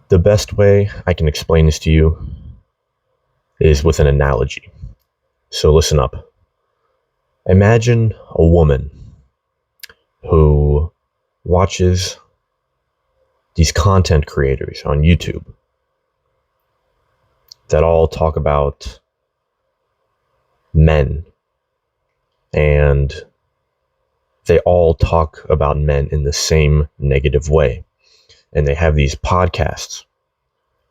The best way I can explain this to you is with an analogy. So listen up. Imagine a woman who watches these content creators on YouTube that all talk about men, and they all talk about men in the same negative way. And they have these podcasts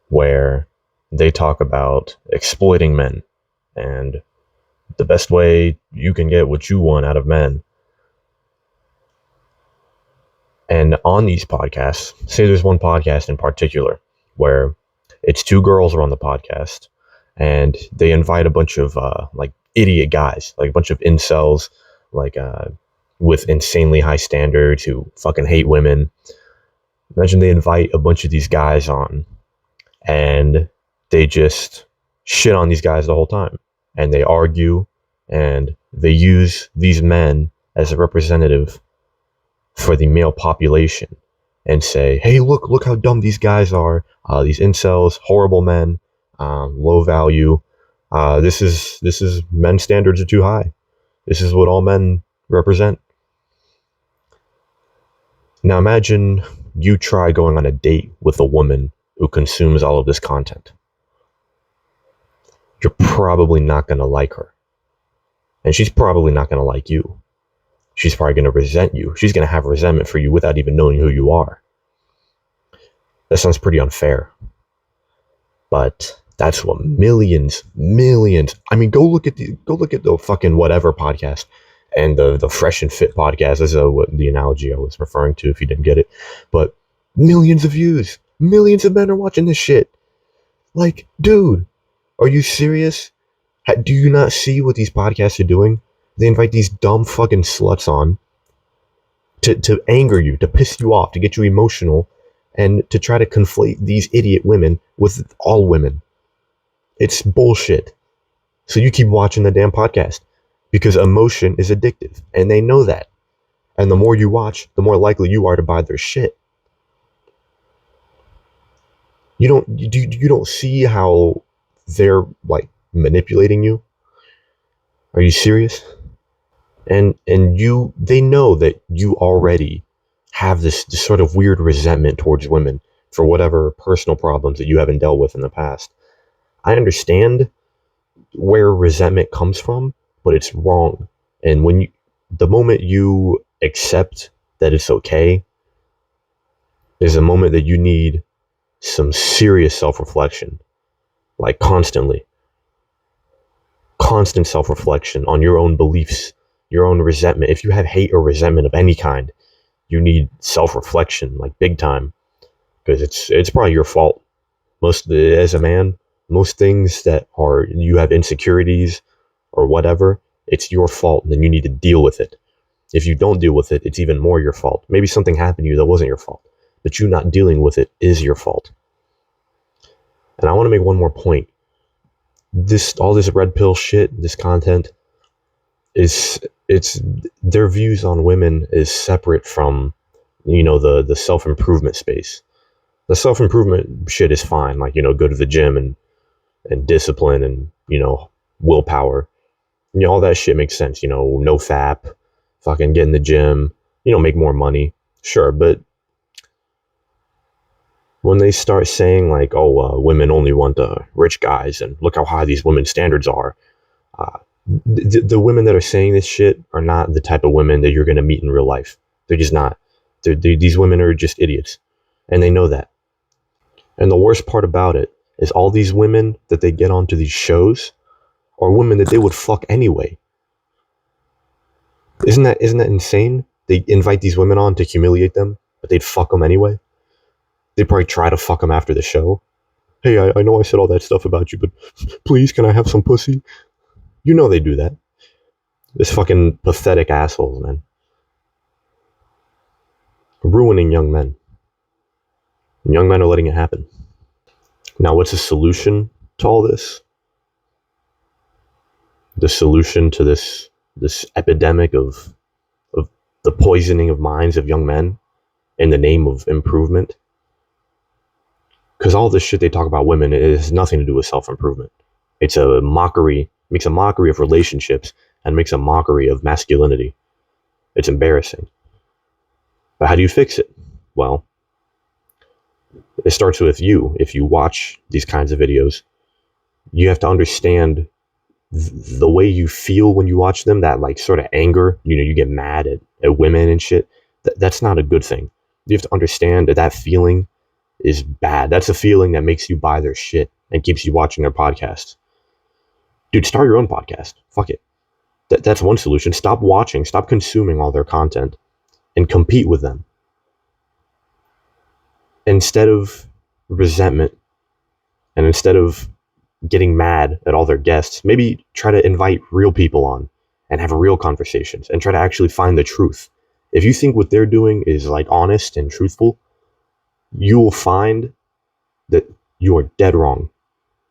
where they talk about exploiting men and the best way you can get what you want out of men. And on these podcasts, say there's one podcast in particular where it's two girls are on the podcast and they invite a bunch of like idiot guys, like a bunch of incels, like with insanely high standards who fucking hate women. Imagine they invite a bunch of these guys on and they just shit on these guys the whole time. And they argue and they use these men as a representative for the male population and say, hey, look how dumb these guys are. These incels, horrible men, low value. This is men's standards are too high. This is what all men represent. Now imagine you try going on a date with a woman who consumes all of this content. You're probably not going to like her. And she's probably not going to like you. She's probably going to resent you. She's going to have resentment for you without even knowing who you are. That sounds pretty unfair. But that's what millions. I mean, go look at the fucking whatever podcast and the Fresh and Fit podcast. Is what the analogy I was referring to if you didn't get it. But millions of views. Millions of men are watching this shit. Like, dude, are you serious? Do you not see what these podcasts are doing? They invite these dumb fucking sluts on to anger you, to piss you off, to get you emotional, and to try to conflate these idiot women with all women. It's bullshit. So you keep watching the damn podcast because emotion is addictive, and they know that. And the more you watch, the more likely you are to buy their shit. You don't see how they're like manipulating you? Are you serious? And they know that you already have this sort of weird resentment towards women for whatever personal problems that you haven't dealt with in the past. I understand where resentment comes from, but it's wrong. And the moment you accept that it's okay, is a moment that you need some serious self-reflection, like constant self-reflection on your own beliefs, your own resentment. If you have hate or resentment of any kind, you need self-reflection, like big time, because it's probably your fault. As a man, most things that are you have insecurities or whatever, it's your fault, and then you need to deal with it. If you don't deal with it, it's even more your fault. Maybe something happened to you that wasn't your fault, but you not dealing with it is your fault. And I want to make one more point. All this red pill shit, this content it's their views on women is separate from the self-improvement space. The self-improvement shit is fine, like go to the gym and discipline and willpower, all that shit makes sense. No fap, fucking get in the gym, make more money, sure. But when they start saying like, women only want rich guys and look how high these women's standards are, the women that are saying this shit are not the type of women that you're going to meet in real life. They're just not. These women are just idiots, and they know that. And the worst part about it is all these women that they get onto these shows are women that they would fuck anyway. Isn't that insane? They invite these women on to humiliate them, but they'd fuck them anyway. They'd probably try to fuck them after the show. Hey, I know I said all that stuff about you, but please, can I have some pussy? They do that. This fucking pathetic assholes, man. Ruining young men. And young men are letting it happen. Now, what's the solution to all this? The solution to this epidemic of the poisoning of minds of young men in the name of improvement Because all this shit they talk about women, it has nothing to do with self-improvement. It's a mockery, makes a mockery of relationships and makes a mockery of masculinity. It's embarrassing. But how do you fix it? Well, it starts with you. If you watch these kinds of videos, you have to understand the way you feel when you watch them, that like sort of anger, you get mad at women and shit. That's not a good thing. You have to understand that feeling is bad. That's a feeling that makes you buy their shit and keeps you watching their podcasts. Dude, start your own podcast. Fuck it. That's one solution. Stop watching, stop consuming all their content and compete with them. Instead of resentment and instead of getting mad at all their guests, maybe try to invite real people on and have real conversations and try to actually find the truth. If you think what they're doing is like honest and truthful, you will find that you are dead wrong.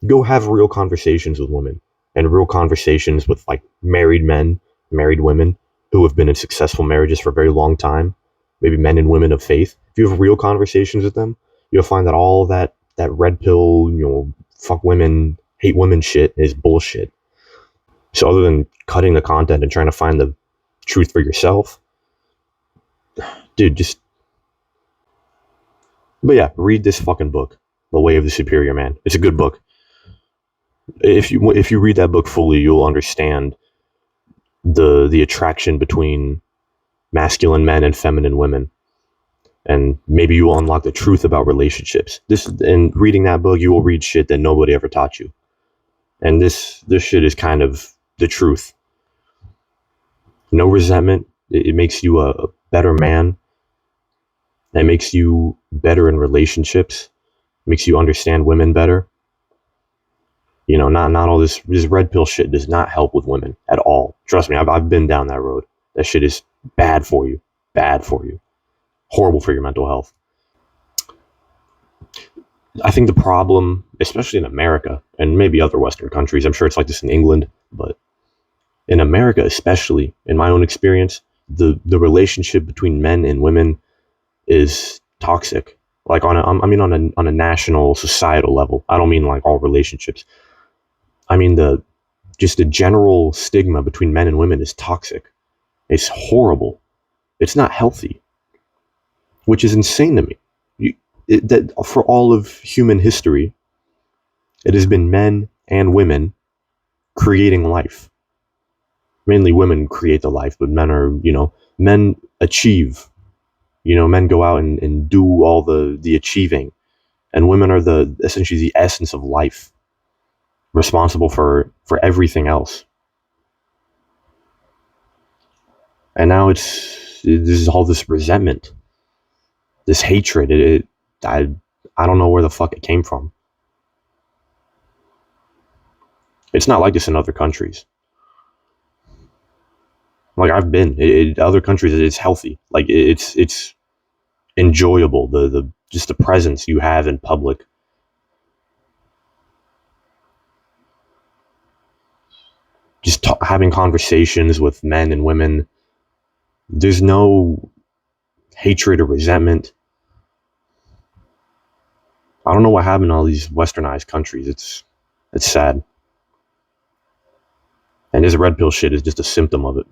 Go have real conversations with women and real conversations with like married men, married women who have been in successful marriages for a very long time, maybe men and women of faith. If you have real conversations with them, you'll find that all that red pill, fuck women, hate women shit is bullshit. So other than cutting the content and trying to find the truth for yourself, dude, but yeah, read this fucking book, The Way of the Superior Man. It's a good book. If you read that book fully, you'll understand the attraction between masculine men and feminine women, and maybe you will unlock the truth about relationships. And reading that book, you will read shit that nobody ever taught you, and this shit is kind of the truth. No resentment. It makes you a better man. It makes you better in relationships. It makes you understand women better. Not all this red pill shit does not help with women at all. Trust me, I've been down that road. That shit is bad for you. Bad for you. Horrible for your mental health. I think the problem, especially in America and maybe other Western countries, I'm sure it's like this in England, but in America, especially in my own experience, the relationship between men and women is toxic. Like on a national societal level. I don't mean like all relationships. I mean the general stigma between men and women is toxic. It's horrible. It's not healthy, which is insane to me. That for all of human history, it has been men and women creating life. Mainly women create the life, but men achieve. Men go out and do all the achieving, and women are essentially the essence of life, responsible for everything else. And now this is all this resentment, this hatred. I don't know where the fuck it came from. It's not like this in other countries. Like I've been other countries, it's healthy. Like it's enjoyable. The just the presence you have in public. Just having conversations with men and women. There's no hatred or resentment. I don't know what happened in all these westernized countries. It's sad. And this red pill shit is just a symptom of it.